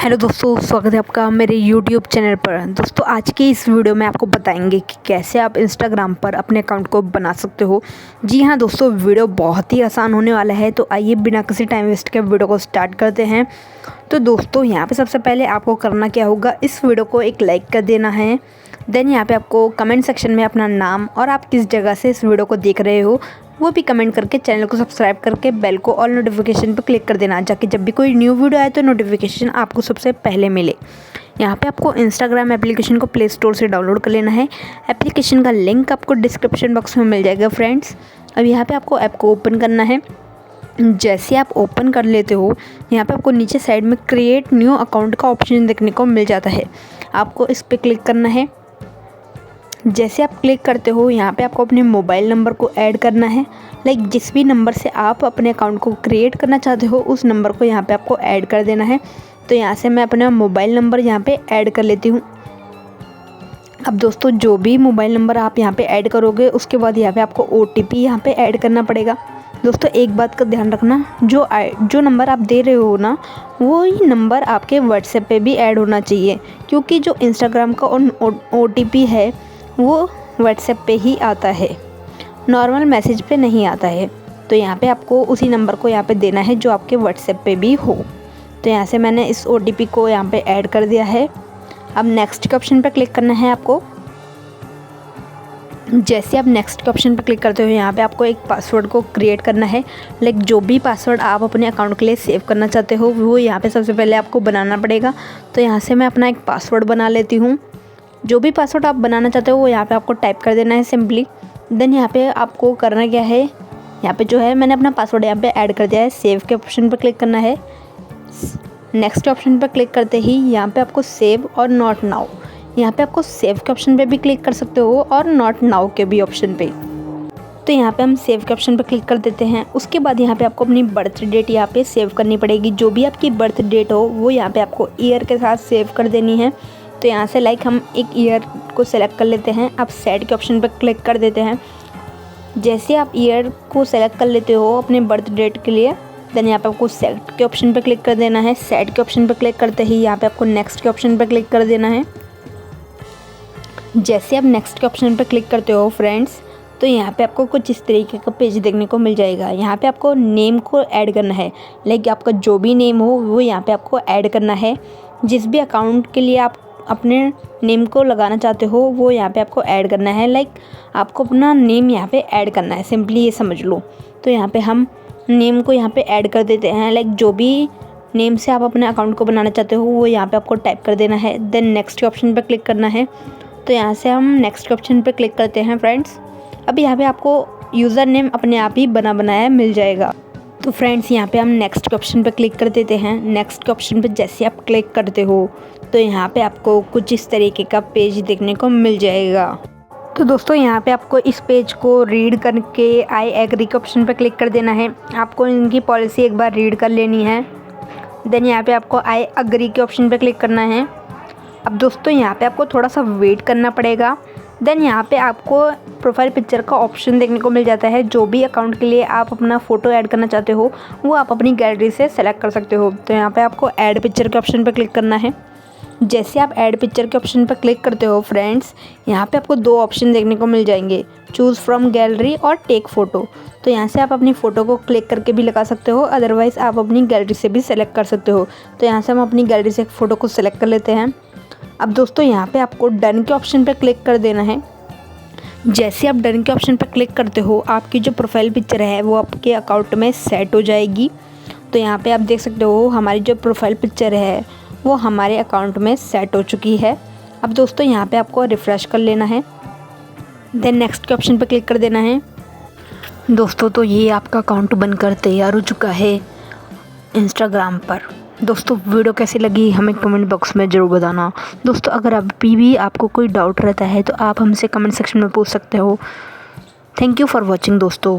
Hello दोस्तों, स्वागत है आपका मेरे यूट्यूब चैनल पर। दोस्तों आज की इस वीडियो में आपको बताएंगे कि कैसे आप इंस्टाग्राम पर अपने अकाउंट को बना सकते हो। जी हाँ दोस्तों, वीडियो बहुत ही आसान होने वाला है, तो आइए बिना किसी टाइम वेस्ट के वीडियो को स्टार्ट करते हैं। तो दोस्तों यहाँ पे सबसे पहले आपको करना क्या होगा, इस वीडियो को एक लाइक कर देना है। देन यहाँ पे आपको कमेंट सेक्शन में अपना नाम और आप किस जगह से इस वीडियो को देख रहे हो वो भी कमेंट करके चैनल को सब्सक्राइब करके बेल को ऑल नोटिफिकेशन पर क्लिक कर देना, ताकि जब भी कोई न्यू वीडियो आए तो नोटिफिकेशन आपको सबसे पहले मिले। यहाँ पे आपको इंस्टाग्राम एप्लीकेशन को प्ले स्टोर से डाउनलोड कर लेना है। एप्लीकेशन का लिंक आपको डिस्क्रिप्शन बॉक्स में मिल जाएगा फ्रेंड्स। अब यहाँ पे आपको ऐप को ओपन करना है। जैसे आप ओपन कर लेते हो, यहाँ पे आपको नीचे साइड में क्रिएट न्यू अकाउंट का ऑप्शन देखने को मिल जाता है। आपको इस पर क्लिक करना है। जैसे आप क्लिक करते हो, यहाँ पे आपको अपने मोबाइल नंबर को ऐड करना है। लाइक जिस भी नंबर से आप अपने अकाउंट को क्रिएट करना चाहते हो उस नंबर को यहाँ पे आपको ऐड कर देना है। तो यहाँ से मैं अपना मोबाइल नंबर यहाँ पे ऐड कर लेती हूँ। अब दोस्तों जो भी मोबाइल नंबर आप यहाँ पे ऐड करोगे उसके बाद यहाँ पे आपको OTP यहाँ पे ऐड करना पड़ेगा। दोस्तों एक बात का ध्यान रखना, जो नंबर आप दे रहे हो ना, वो ही नंबर आपके व्हाट्सएप पे भी ऐड होना चाहिए, क्योंकि जो इंस्टाग्राम का OTP है वो व्हाट्सएप पे ही आता है, नॉर्मल मैसेज पे नहीं आता है। तो यहाँ पे आपको उसी नंबर को यहाँ पे देना है जो आपके व्हाट्सएप पे भी हो। तो यहाँ से मैंने इस OTP को यहाँ पे ऐड कर दिया है। अब नेक्स्ट के ऑप्शन पे क्लिक करना है आपको। जैसे आप नेक्स्ट के ऑप्शन पे क्लिक करते हो, यहाँ पे आपको एक पासवर्ड को क्रिएट करना है। लाइक जो भी पासवर्ड आप अपने अकाउंट के लिए सेव करना चाहते हो वो यहाँ पे सबसे पहले आपको बनाना पड़ेगा। तो यहाँ से मैं अपना एक पासवर्ड बना लेती हूँ। जो भी पासवर्ड आप बनाना चाहते हो वो यहाँ पे आपको टाइप कर देना है सिंपली। देन यहाँ पे आपको करना क्या है, यहाँ पे जो है मैंने अपना पासवर्ड यहाँ पे ऐड कर दिया है। सेव के ऑप्शन पर क्लिक करना है। नेक्स्ट ऑप्शन पर क्लिक करते ही यहाँ पे आपको सेव और नॉट नाउ, यहाँ पे आपको सेव के ऑप्शन पे भी क्लिक कर सकते हो और नॉट नाउ के भी ऑप्शन पे। तो यहाँ पे हम सेव के ऑप्शन पर क्लिक कर देते हैं। उसके बाद यहाँ पे आपको अपनी बर्थ डेट यहाँ पे सेव करनी पड़ेगी। जो भी आपकी बर्थ डेट हो वो यहाँ पे आपको ईयर के साथ सेव कर देनी है। तो यहाँ से लाइक हम एक ईयर को सेलेक्ट कर लेते हैं। अब सेट के ऑप्शन पर क्लिक कर देते हैं। जैसे आप ईयर को सेलेक्ट कर लेते हो अपने बर्थ डेट के लिए, देन यहाँ पे आपको सेट के ऑप्शन पर क्लिक कर देना है। सेट के ऑप्शन पर क्लिक करते ही यहाँ पे आपको नेक्स्ट के ऑप्शन पर क्लिक कर देना है। जैसे आप नेक्स्ट के ऑप्शन पर क्लिक करते हो फ्रेंड्स, तो यहाँ पे आपको कुछ इस तरीके का पेज देखने को मिल जाएगा। यहाँ पे आपको नेम को ऐड करना है। लाइक आपका जो भी नेम हो वो यहाँ पे आपको ऐड करना है। जिस भी अकाउंट के लिए आप अपने नेम को लगाना चाहते हो वो यहाँ पे आपको ऐड करना है। लाइक आपको अपना नेम यहाँ पे ऐड करना है, सिंपली ये समझ लो। तो यहाँ पे हम नेम को यहाँ पे ऐड कर देते हैं। लाइक जो भी नेम से आप अपने अकाउंट को बनाना चाहते हो वो यहाँ पे आपको टाइप कर देना है। देन नेक्स्ट के ऑप्शन पे क्लिक करना है। तो यहाँ से हम नेक्स्ट के ऑप्शन पे क्लिक करते हैं फ्रेंड्स। अब यहाँ पे आपको यूज़र नेम अपने आप ही बनाया मिल जाएगा। तो फ्रेंड्स यहाँ पे हम नेक्स्ट के ऑप्शन पे क्लिक कर देते हैं। नेक्स्ट के ऑप्शन पे जैसे आप क्लिक करते हो तो यहाँ पे आपको कुछ इस तरीके का पेज देखने को मिल जाएगा। तो दोस्तों यहाँ पे आपको इस पेज को रीड करके आई एग्री के ऑप्शन पे क्लिक कर देना है। आपको इनकी पॉलिसी एक बार रीड कर लेनी है। देन यहाँ पे आपको आई एग्री के ऑप्शन पे क्लिक करना है। अब दोस्तों यहाँ पे आपको थोड़ा सा वेट करना पड़ेगा। देन यहाँ पे आपको प्रोफाइल पिक्चर का ऑप्शन देखने को मिल जाता है। जो भी अकाउंट के लिए आप अपना फ़ोटो ऐड करना चाहते हो वो आप अपनी गैलरी से सेलेक्ट कर सकते हो। तो यहाँ पे आपको ऐड पिक्चर के ऑप्शन पर क्लिक करना है। जैसे आप ऐड पिक्चर के ऑप्शन पर क्लिक करते हो फ्रेंड्स, यहाँ पे आपको दो ऑप्शन देखने को मिल जाएंगे, चूज़ फ्रॉम गैलरी और टेक फ़ोटो। तो यहाँ से आप अपनी फ़ोटो को क्लिक करके भी लगा सकते हो, अदरवाइज़ आप अपनी गैलरी से भी सेलेक्ट कर सकते हो। तो यहाँ से हम अपनी गैलरी से एक फ़ोटो को सेलेक्ट कर लेते हैं। अब दोस्तों यहाँ पे आपको डन के ऑप्शन पर क्लिक कर देना है। जैसे आप डन के ऑप्शन पर क्लिक करते हो, आपकी जो प्रोफाइल पिक्चर है वो आपके अकाउंट में सेट हो जाएगी। तो यहाँ पे आप देख सकते हो हमारी जो प्रोफाइल पिक्चर है वो हमारे अकाउंट में सेट हो चुकी है। अब दोस्तों यहाँ पे आपको रिफ़्रेश कर लेना है। देन नेक्स्ट के ऑप्शन पर क्लिक कर देना है। दोस्तों तो ये आपका अकाउंट बनकर तैयार हो चुका है इंस्टाग्राम पर। दोस्तों वीडियो कैसी लगी हमें कमेंट बॉक्स में ज़रूर बताना। दोस्तों अगर अभी भी आपको कोई डाउट रहता है तो आप हमसे कमेंट सेक्शन में पूछ सकते हो। थैंक यू फॉर वॉचिंग दोस्तों।